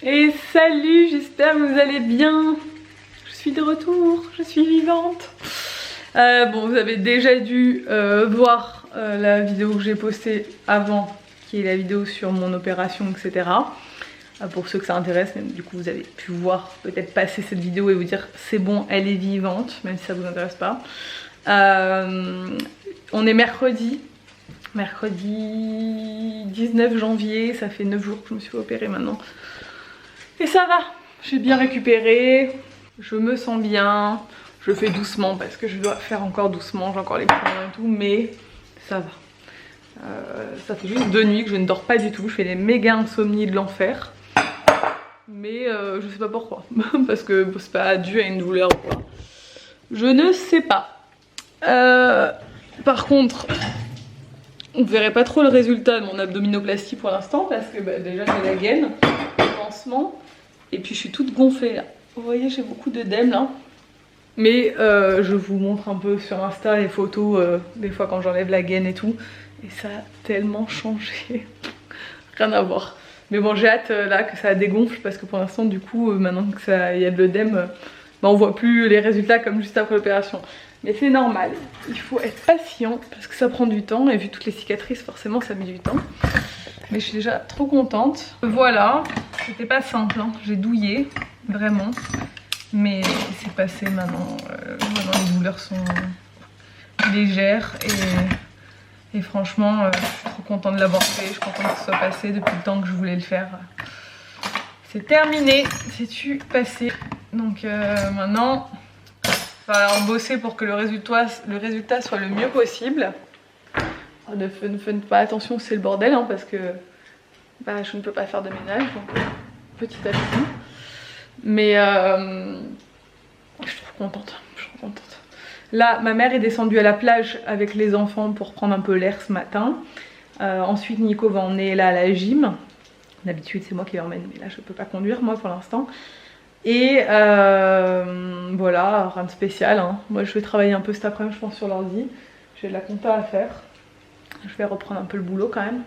Et salut, j'espère que vous allez bien. Je suis de retour, je suis vivante. Bon, vous avez déjà dû voir la vidéo que j'ai postée avant, qui est la vidéo sur mon opération, etc. Pour ceux que ça intéresse, même du coup vous avez pu voir, peut-être passer cette vidéo et vous dire c'est bon, elle est vivante, même si ça vous intéresse pas. On est mercredi 19 janvier, ça fait 9 jours que je me suis opérée maintenant. Et ça va, j'ai bien récupéré, je me sens bien, je fais doucement parce que je dois faire encore doucement, j'ai encore les points et tout, mais ça va. Ça fait juste 2 nuits que je ne dors pas du tout, je fais des méga insomnies de l'enfer. Mais je sais pas pourquoi, parce que c'est pas dû à une douleur ou quoi. Je ne sais pas. Par contre, on verrait pas trop le résultat de mon abdominoplastie pour l'instant, parce que déjà j'ai la gaine, le pansement, et puis je suis toute gonflée là. Vous voyez, j'ai beaucoup d'œdème là. Mais je vous montre un peu sur Insta les photos, des fois quand j'enlève la gaine et tout. Et ça a tellement changé. Rien à voir. Mais bon, j'ai hâte là que ça dégonfle parce que pour l'instant, du coup, maintenant qu'il y a de l'œdème, on voit plus les résultats comme juste après l'opération. Mais c'est normal, il faut être patient parce que ça prend du temps et vu toutes les cicatrices, forcément ça met du temps. Mais je suis déjà trop contente. Voilà, c'était pas simple, hein. J'ai douillé, vraiment. Mais c'est passé maintenant. Maintenant les douleurs sont légères et franchement, je suis trop contente de l'avoir fait. Je suis contente que ce soit passé depuis le temps que je voulais le faire. C'est terminé, c'est-tu passé. Donc maintenant, il va falloir bosser pour que le résultat soit le mieux possible. Ne faites pas attention, c'est le bordel, hein, parce que je ne peux pas faire de ménage, donc petit à petit. Mais je suis trop contente, je suis trop contente. Là, ma mère est descendue à la plage avec les enfants pour prendre un peu l'air ce matin. Ensuite, Nico va emmener là à la gym. D'habitude, c'est moi qui l'emmène, mais là, je peux pas conduire, moi, pour l'instant. Et voilà, rien de spécial, hein. Moi, je vais travailler un peu cet après-midi, je pense, sur l'ordi. J'ai de la compta à faire. Je vais reprendre un peu le boulot quand même.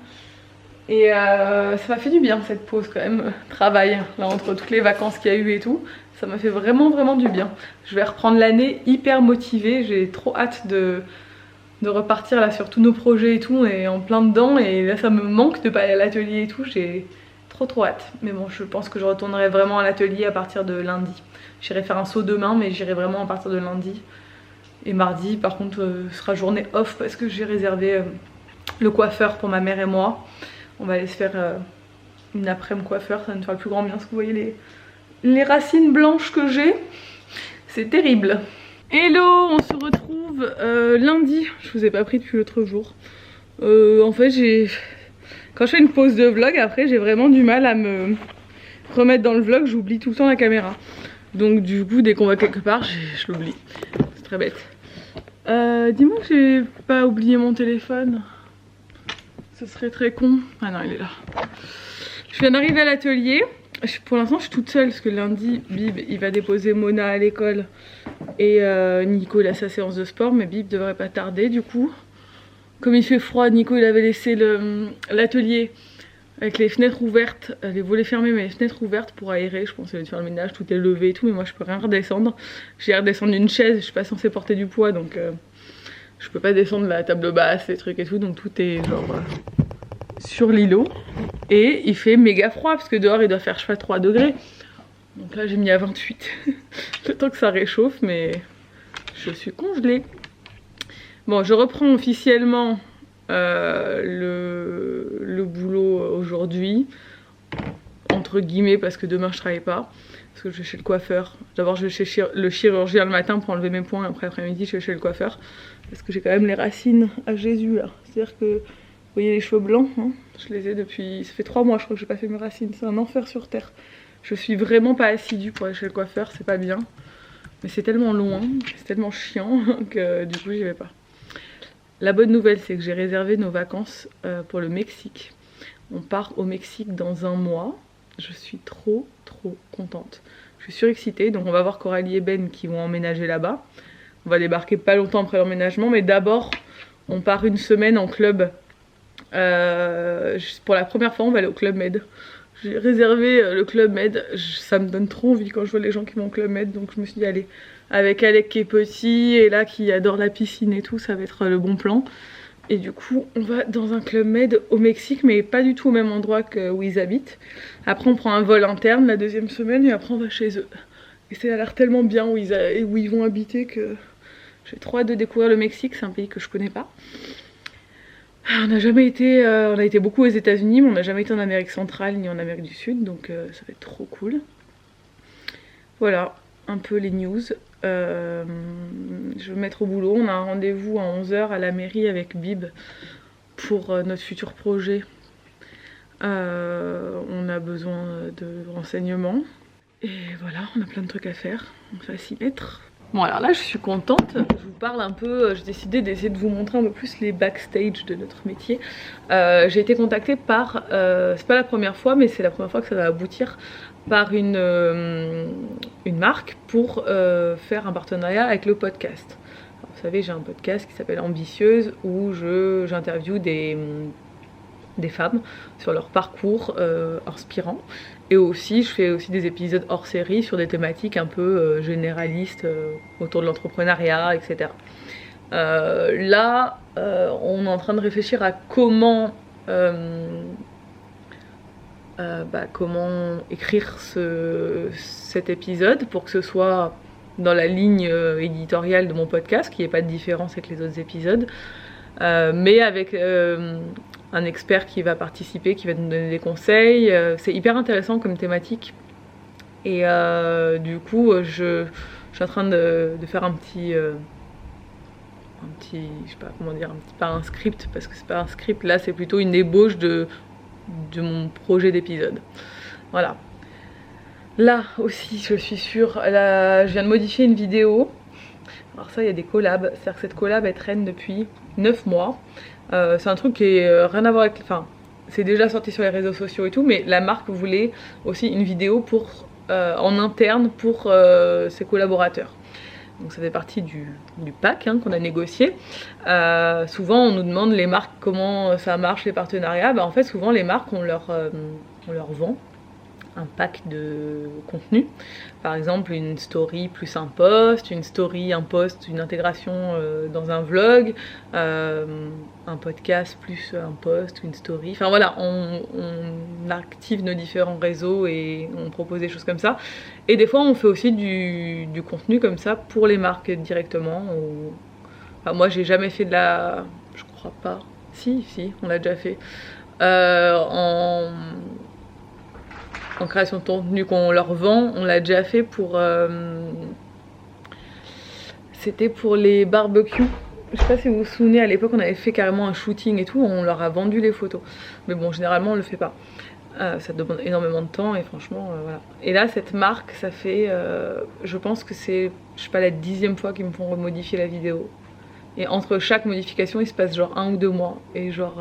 Et ça m'a fait du bien cette pause quand même, travail, là entre toutes les vacances qu'il y a eu et tout, ça m'a fait vraiment du bien. Je vais reprendre l'année hyper motivée, j'ai trop hâte de repartir là sur tous nos projets et tout, on est en plein dedans et là ça me manque de pas aller à l'atelier et tout, j'ai trop hâte. Mais bon, je pense que je retournerai vraiment à l'atelier à partir de lundi. J'irai faire un saut demain mais j'irai vraiment à partir de lundi. Et mardi par contre sera journée off parce que j'ai réservé le coiffeur pour ma mère et moi. On va aller se faire une après-midi coiffeur, ça va nous faire le plus grand bien parce que vous voyez les racines blanches que j'ai. C'est terrible. Hello, on se retrouve lundi. Je vous ai pas pris depuis l'autre jour. En fait, quand je fais une pause de vlog, après j'ai vraiment du mal à me remettre dans le vlog. J'oublie tout le temps la caméra. Donc du coup, dès qu'on va quelque part, je l'oublie. C'est très bête. Dis-moi que j'ai pas oublié mon téléphone. Ce serait très con. Ah non, il est là. Je viens d'arriver à l'atelier. Pour l'instant, je suis toute seule parce que lundi, Bib, il va déposer Mona à l'école. Et Nico, il a sa séance de sport. Mais Bib devrait pas tarder du coup. Comme il fait froid, Nico, il avait laissé l'atelier avec les fenêtres ouvertes. Les volets fermés, mais les fenêtres ouvertes pour aérer. Je pensais faire le ménage, tout est levé et tout. Mais moi, je peux rien redescendre. J'ai redescendu une chaise. Je suis pas censée porter du poids. Donc... je peux pas descendre la table basse, les trucs et tout, donc tout est genre sur l'îlot. Et il fait méga froid parce que dehors il doit faire je sais pas 3 degrés. Donc là j'ai mis à 28. Le temps que ça réchauffe, mais je suis congelée. Bon, je reprends officiellement le boulot aujourd'hui. Entre guillemets parce que demain je travaille pas. Parce que je vais chez le coiffeur. D'abord je vais chez le chirurgien le matin pour enlever mes points. Après après-midi je vais chez le coiffeur. Parce que j'ai quand même les racines à Jésus là. C'est-à-dire que, vous voyez les cheveux blancs, hein, je les ai depuis... Ça fait 3 mois je crois que j'ai pas fait mes racines. C'est un enfer sur terre. Je suis vraiment pas assidue pour aller chez le coiffeur, c'est pas bien. Mais c'est tellement loin, c'est tellement chiant que du coup j'y vais pas. La bonne nouvelle c'est que j'ai réservé nos vacances pour le Mexique. On part au Mexique dans 1 mois. Je suis trop contente. Je suis surexcitée, donc on va voir Coralie et Ben qui vont emménager là-bas. On va débarquer pas longtemps après l'emménagement, mais d'abord on part 1 semaine en club. Pour la première fois on va aller au Club Med. j'ai réservé le Club Med. Ça me donne trop envie quand je vois les gens qui vont au Club Med, donc je me suis dit allez, avec Alec qui est petit et là qui adore la piscine et tout, ça va être le bon plan. Et du coup on va dans un Club Med au Mexique, mais pas du tout au même endroit où ils habitent. Après on prend un vol interne la deuxième semaine et après on va chez eux. Et ça a l'air tellement bien où ils vont habiter que j'ai trop hâte de découvrir le Mexique, c'est un pays que je connais pas. On n'a jamais été, on a été beaucoup aux États-Unis, mais on n'a jamais été en Amérique centrale ni en Amérique du Sud, donc ça va être trop cool. Voilà, un peu les news. Je vais me mettre au boulot. On a un rendez-vous à 11h à la mairie avec Bib pour notre futur projet. On a besoin de renseignements. Et voilà, on a plein de trucs à faire. On va s'y mettre. Bon alors là je suis contente, je vous parle un peu, j'ai décidé d'essayer de vous montrer un peu plus les backstage de notre métier. J'ai été contactée par, c'est pas la première fois mais c'est la première fois que ça va aboutir, par une marque pour faire un partenariat avec le podcast. Alors, vous savez j'ai un podcast qui s'appelle Ambitieuse où j'interviewe des femmes sur leur parcours inspirant. Et aussi, je fais aussi des épisodes hors série sur des thématiques un peu généralistes autour de l'entrepreneuriat, etc. Là, on est en train de réfléchir à comment écrire cet épisode pour que ce soit dans la ligne éditoriale de mon podcast, qu'il n'y ait pas de différence avec les autres épisodes, mais avec un expert qui va participer, qui va nous donner des conseils. C'est hyper intéressant comme thématique. Et du coup, je suis en train de faire un petit, je sais pas comment dire, pas un script, parce que c'est pas un script, là c'est plutôt une ébauche de mon projet d'épisode. Voilà. Là aussi, je suis sûre, je viens de modifier une vidéo. Alors ça, il y a des collabs, c'est-à-dire que cette collab, elle traîne depuis 9 mois. C'est un truc qui est rien à voir avec... Enfin, c'est déjà sorti sur les réseaux sociaux et tout, mais la marque voulait aussi une vidéo en interne pour ses collaborateurs. Donc ça fait partie du pack qu'on a négocié. Souvent on nous demande les marques comment ça marche, les partenariats. En fait souvent les marques on leur vend un pack de contenu, par exemple une story plus un post, une story, un post, une intégration dans un vlog, un podcast plus un post, une story, enfin voilà, on active nos différents réseaux et on propose des choses comme ça. Et des fois on fait aussi du contenu comme ça pour les marques directement. Enfin, moi j'ai jamais fait je crois pas, si on l'a déjà fait, en création de contenu qu'on leur vend, on l'a déjà fait pour... c'était pour les barbecues. Je sais pas si vous vous souvenez, à l'époque on avait fait carrément un shooting et tout, on leur a vendu les photos. Mais bon, généralement on le fait pas. Ça demande énormément de temps et franchement, voilà. Et là, cette marque, ça fait... je pense que c'est, je sais pas, la 10e fois qu'ils me font remodifier la vidéo. Et entre chaque modification, il se passe genre 1 ou 2 mois. Et genre...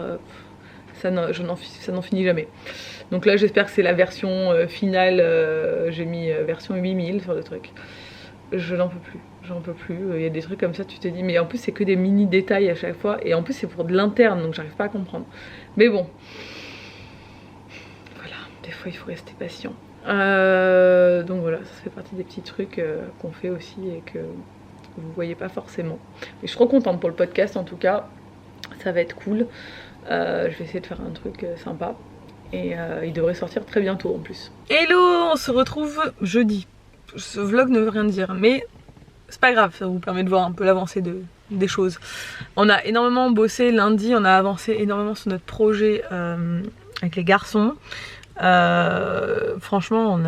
ça n'en finit jamais. Donc là j'espère que c'est la version finale, j'ai mis version 8000 sur le truc. Je n'en peux plus, j'en peux plus. Il y a des trucs comme ça, tu te dis, mais en plus c'est que des mini détails à chaque fois, et en plus c'est pour de l'interne, donc j'arrive pas à comprendre. Mais bon, voilà, des fois il faut rester patient. Donc voilà, ça fait partie des petits trucs qu'on fait aussi et que vous voyez pas forcément. Mais je suis trop contente pour le podcast en tout cas, ça va être cool. Je vais essayer de faire un truc sympa. Et il devrait sortir très bientôt en plus. Hello, on se retrouve jeudi. Ce vlog ne veut rien dire, mais c'est pas grave, ça vous permet de voir un peu l'avancée des choses. On a énormément bossé lundi, on a avancé énormément sur notre projet avec les garçons. Franchement,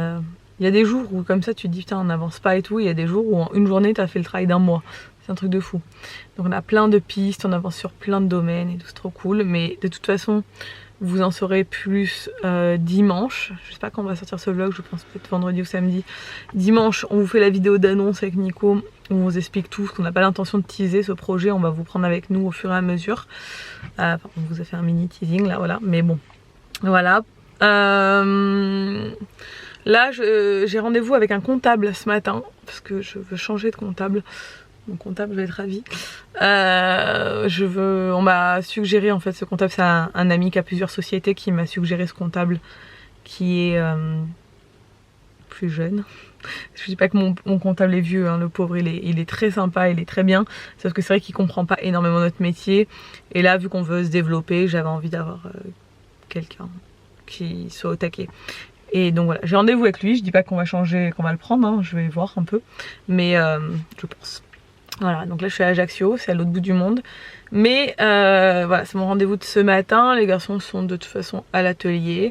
il y a des jours où comme ça tu te dis putain on n'avance pas et tout, il y a des jours où en une journée tu as fait le travail d'un mois. C'est un truc de fou. Donc on a plein de pistes, on avance sur plein de domaines et tout, c'est trop cool. Mais de toute façon, vous en saurez plus dimanche. Je sais pas quand on va sortir ce vlog, je pense peut-être vendredi ou samedi. Dimanche, on vous fait la vidéo d'annonce avec Nico, où on vous explique tout, parce qu'on n'a pas l'intention de teaser ce projet, on va vous prendre avec nous au fur et à mesure. On vous a fait un mini teasing là, voilà, mais bon, voilà. Là, j'ai rendez-vous avec un comptable ce matin, parce que je veux changer de comptable. Mon comptable va être ravi. On m'a suggéré, en fait, ce comptable, c'est un ami qui a plusieurs sociétés qui m'a suggéré ce comptable qui est plus jeune. Je dis pas que mon comptable est vieux, hein, le pauvre il est très sympa, il est très bien, sauf que c'est vrai qu'il comprend pas énormément notre métier, et là vu qu'on veut se développer, j'avais envie d'avoir quelqu'un qui soit au taquet. Et donc voilà, j'ai rendez-vous avec lui, je dis pas qu'on va changer, qu'on va le prendre, hein, je vais voir un peu, mais je pense. Voilà, donc là je suis à Ajaccio, c'est à l'autre bout du monde, mais voilà, c'est mon rendez-vous de ce matin, les garçons sont de toute façon à l'atelier.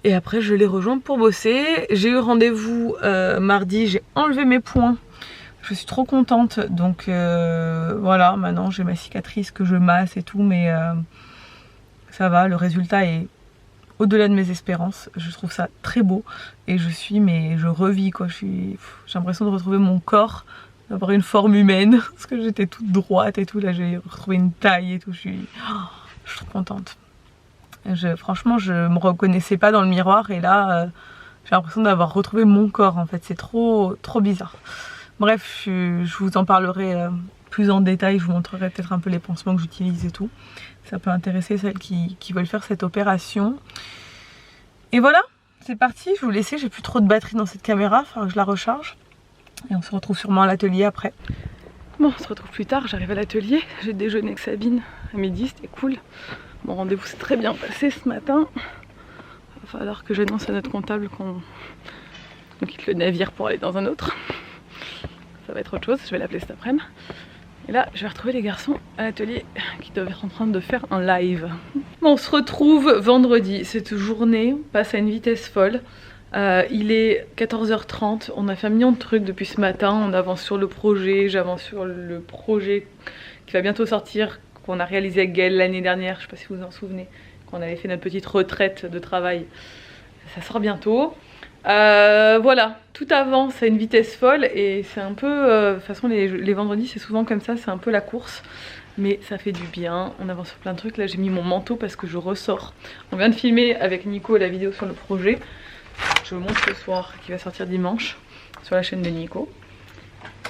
Et après je les rejoins pour bosser. J'ai eu rendez-vous mardi, j'ai enlevé mes points. Je suis trop contente. Donc voilà, maintenant j'ai ma cicatrice que je masse et tout. Mais ça va, le résultat est au-delà de mes espérances. Je trouve ça très beau. Et je revis quoi. J'ai l'impression de retrouver mon corps, d'avoir une forme humaine. Parce que j'étais toute droite et tout. Là j'ai retrouvé une taille et tout. Je suis trop contente. Franchement je me reconnaissais pas dans le miroir et là j'ai l'impression d'avoir retrouvé mon corps en fait, c'est trop bizarre. Bref, je vous en parlerai plus en détail, je vous montrerai peut-être un peu les pansements que j'utilise et tout. Ça peut intéresser celles qui veulent faire cette opération. Et voilà, c'est parti, je vais vous laisser, j'ai plus trop de batterie dans cette caméra, il faudra que je la recharge. Et on se retrouve sûrement à l'atelier après. Bon, on se retrouve plus tard, j'arrive à l'atelier, j'ai déjeuné avec Sabine à midi, c'était cool. Mon rendez-vous s'est très bien passé ce matin. Il va falloir que j'annonce à notre comptable qu'on quitte le navire pour aller dans un autre. Ça va être autre chose, je vais l'appeler cet après-midi. Et là, je vais retrouver les garçons à l'atelier qui doivent être en train de faire un live. Bon, on se retrouve vendredi. Cette journée passe à une vitesse folle. Il est 14h30, on a fait un million de trucs depuis ce matin. On avance sur le projet, j'avance sur le projet qui va bientôt sortir, qu'on a réalisé avec Gaëlle l'année dernière, je sais pas si vous vous en souvenez, qu'on avait fait notre petite retraite de travail. Ça sort bientôt. Voilà, tout avance à une vitesse folle et c'est un peu, de toute façon les vendredis c'est souvent comme ça, c'est un peu la course. Mais ça fait du bien, on avance sur plein de trucs. Là j'ai mis mon manteau parce que je ressors. On vient de filmer avec Nico la vidéo sur le projet. Je vous montre ce soir, qui va sortir dimanche sur la chaîne de Nico.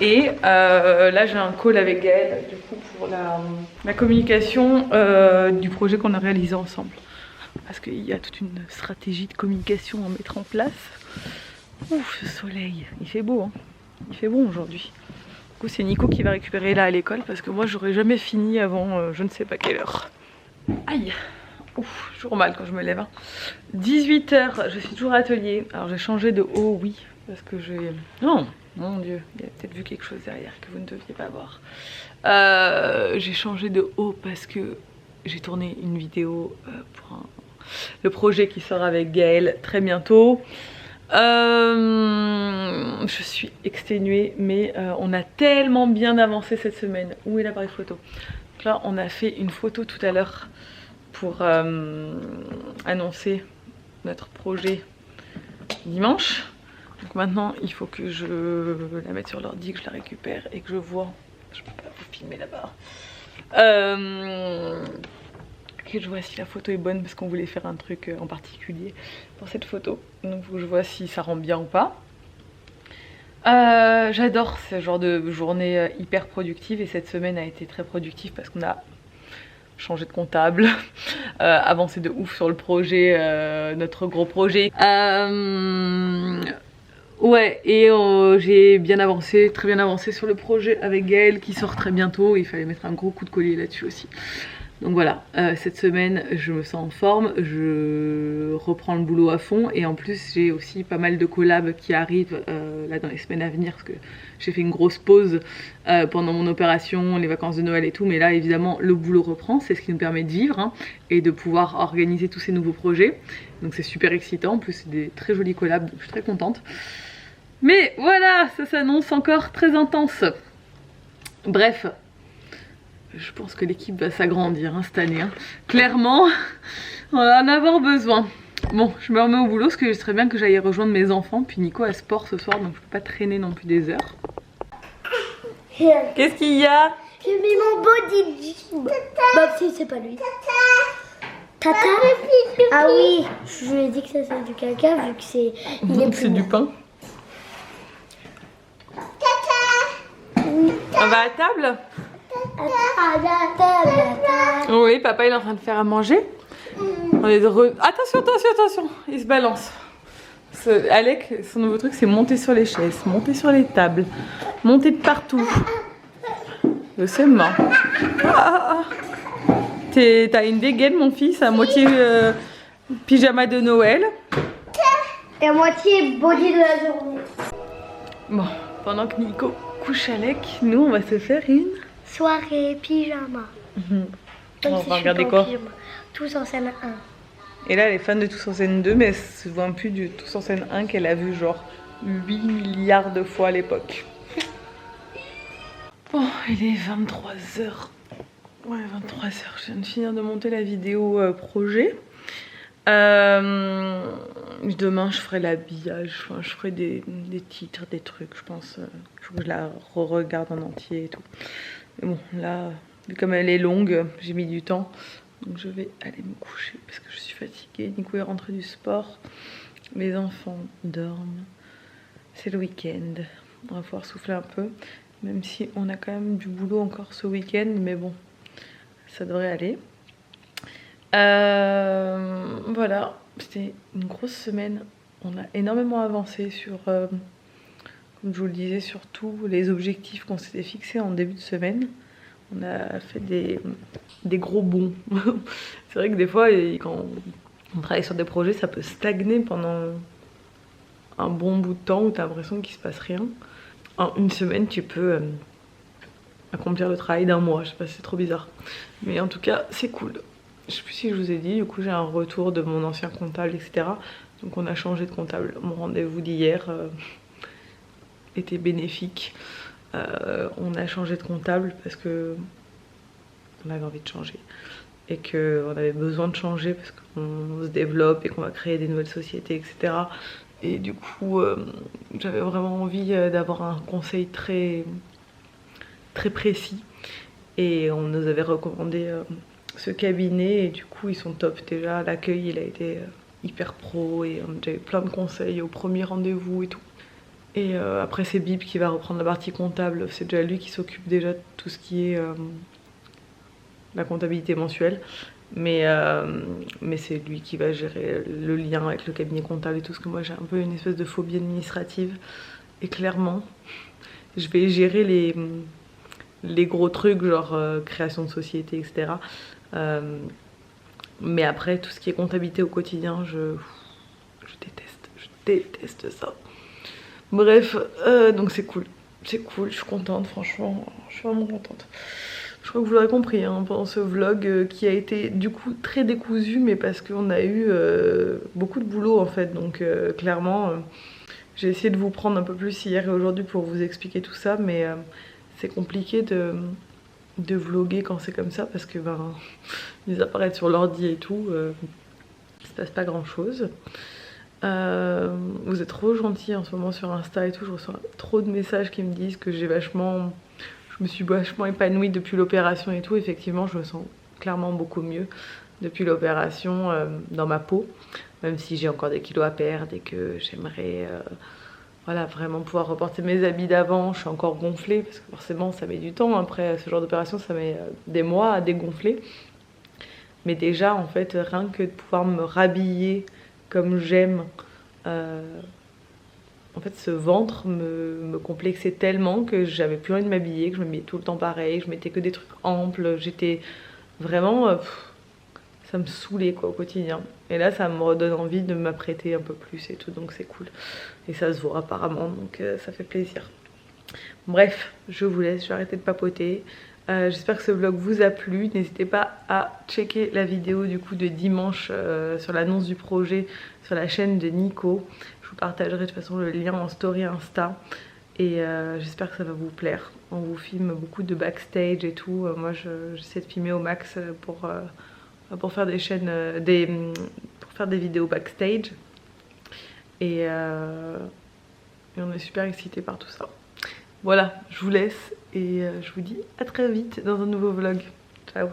Et là j'ai un call avec Gaëlle du coup pour la communication du projet qu'on a réalisé ensemble. Parce qu'il y a toute une stratégie de communication à mettre en place. Ouf, ce soleil, il fait beau, hein. Il fait bon aujourd'hui. Du coup c'est Nico qui va récupérer là à l'école parce que moi j'aurais jamais fini avant je ne sais pas quelle heure. Aïe. Ouf, toujours mal quand je me lève, hein. 18 h, je suis toujours à l'atelier. Alors j'ai changé de haut, oui, parce que j'ai... Non, mon dieu, il y a peut-être vu quelque chose derrière que vous ne deviez pas voir. J'ai changé de haut parce que j'ai tourné une vidéo pour le projet qui sort avec Gaëlle très bientôt. Je suis exténuée, mais on a tellement bien avancé cette semaine. Où est l'appareil photo? Donc là, on a fait une photo tout à l'heure pour annoncer notre projet dimanche. Donc maintenant il faut que je la mette sur l'ordi, que je la récupère et que je vois. Je peux pas vous filmer là-bas. Que je vois si la photo est bonne parce qu'on voulait faire un truc en particulier pour cette photo. Donc il faut que je vois si ça rend bien ou pas. J'adore ce genre de journée hyper productive et cette semaine a été très productive parce qu'on a changé de comptable, avancé de ouf sur le projet, notre gros projet. Ouais, et j'ai bien avancé, très bien avancé sur le projet avec Gaëlle qui sort très bientôt. Il fallait mettre un gros coup de collier là-dessus aussi. Donc voilà, cette semaine je me sens en forme, je reprends le boulot à fond et en plus j'ai aussi pas mal de collabs qui arrivent là dans les semaines à venir parce que j'ai fait une grosse pause pendant mon opération, les vacances de Noël et tout, mais là évidemment le boulot reprend, c'est ce qui nous permet de vivre hein, et de pouvoir organiser tous ces nouveaux projets. Donc c'est super excitant, en plus c'est des très jolis collabs, donc je suis très contente. Mais voilà, ça s'annonce encore très intense. Bref. Je pense que l'équipe va s'agrandir hein, cette année. Hein. Clairement, on va en avoir besoin. Bon, je me remets au boulot parce que je serais bien que j'aille rejoindre mes enfants. Puis Nico a sport ce soir, donc je peux pas traîner non plus des heures. Qu'est-ce qu'il y a? J'ai mis mon body. Bah si, c'est pas lui. Tata. Ah oui, je lui ai dit que ça c'est du caca vu que c'est... C'est du pain. On va à table? Oui, papa il est en train de faire à manger. On est attention, attention, attention. Il se balance. Alec, son nouveau truc, c'est monter sur les chaises, monter sur les tables, monter de partout. C'est mort. T'as une dégaine, mon fils, à moitié pyjama de Noël. Et à moitié body de la journée. Bon, pendant que Nico couche Alec, nous, on va se faire une soirée pyjama. On va regarder quoi? Tous en scène 1. Et là, elle est fan de Tous en scène 2, mais elle se souvient plus du Tous en scène 1 qu'elle a vu genre 8 milliards de fois à l'époque. Bon, il est 23h. Ouais, 23h. Je viens de finir de monter la vidéo projet. Demain, je ferai l'habillage. Enfin, je ferai des titres, des trucs, je pense. Il faut que je la re-regarde en entier et tout. Mais bon, là, vu comme elle est longue, j'ai mis du temps. Donc je vais aller me coucher parce que je suis fatiguée. Nico est rentré du sport. Les enfants dorment. C'est le week-end. On va pouvoir souffler un peu. Même si on a quand même du boulot encore ce week-end. Mais bon, ça devrait aller. Voilà. C'était une grosse semaine. On a énormément avancé sur, comme je vous le disais, sur tous les objectifs qu'on s'était fixés en début de semaine. On a fait des gros bonds. C'est vrai que des fois, quand on travaille sur des projets, ça peut stagner pendant un bon bout de temps où tu as l'impression qu'il se passe rien. En une semaine, tu peux accomplir le travail d'un mois. Je sais pas si c'est trop bizarre. Mais en tout cas, c'est cool. Je sais plus si je vous ai dit, du coup, j'ai un retour de mon ancien comptable, etc. Donc on a changé de comptable. Mon rendez-vous d'hier était bénéfique. On a changé de comptable parce que on avait envie de changer et qu'on avait besoin de changer parce qu'on se développe et qu'on va créer des nouvelles sociétés, etc. Et du coup, j'avais vraiment envie d'avoir un conseil très précis et on nous avait recommandé ce cabinet et du coup ils sont top. Déjà l'accueil il a été hyper pro et on a déjà eu plein de conseils au premier rendez-vous et tout. Et après c'est Bib qui va reprendre la partie comptable, c'est déjà lui qui s'occupe déjà de tout ce qui est la comptabilité mensuelle. Mais c'est lui qui va gérer le lien avec le cabinet comptable et tout, parce que moi j'ai un peu une espèce de phobie administrative. Et clairement, je vais gérer les gros trucs, genre création de société, etc. Mais après, tout ce qui est comptabilité au quotidien, je déteste ça. Bref, donc c'est cool, je suis contente, franchement, je suis vraiment contente. Je crois que vous l'aurez compris hein, pendant ce vlog qui a été du coup très décousu, mais parce qu'on a eu beaucoup de boulot en fait, donc clairement j'ai essayé de vous prendre un peu plus hier et aujourd'hui pour vous expliquer tout ça, mais c'est compliqué de vlogger quand c'est comme ça parce que les appareils sur l'ordi et tout, il se passe pas grand chose. Vous êtes trop gentils en ce moment sur Insta et tout, je reçois trop de messages qui me disent que je me suis vachement épanouie depuis l'opération et tout. Effectivement, je me sens clairement beaucoup mieux depuis l'opération dans ma peau, même si j'ai encore des kilos à perdre et que j'aimerais voilà, vraiment pouvoir reporter mes habits d'avant. Je suis encore gonflée parce que forcément ça met du temps, après ce genre d'opération ça met des mois à dégonfler. Mais déjà en fait rien que de pouvoir me rhabiller comme j'aime, en fait ce ventre me complexait tellement que j'avais plus envie de m'habiller, que je m'habillais tout le temps pareil, je mettais que des trucs amples, j'étais vraiment, ça me saoulait quoi au quotidien. Et là ça me redonne envie de m'apprêter un peu plus et tout, donc c'est cool. Et ça se voit apparemment, donc ça fait plaisir. Bref, je vous laisse, je vais arrêter de papoter. J'espère que ce vlog vous a plu. N'hésitez pas à checker la vidéo du coup de dimanche sur l'annonce du projet sur la chaîne de Nico. Je vous partagerai de toute façon le lien en story Insta. Et j'espère que ça va vous plaire. On vous filme beaucoup de backstage et tout. Moi j'essaie de filmer au max pour faire des chaînes, pour faire des vidéos backstage. Et on est super excités par tout ça. Voilà, je vous laisse et je vous dis à très vite dans un nouveau vlog. Ciao!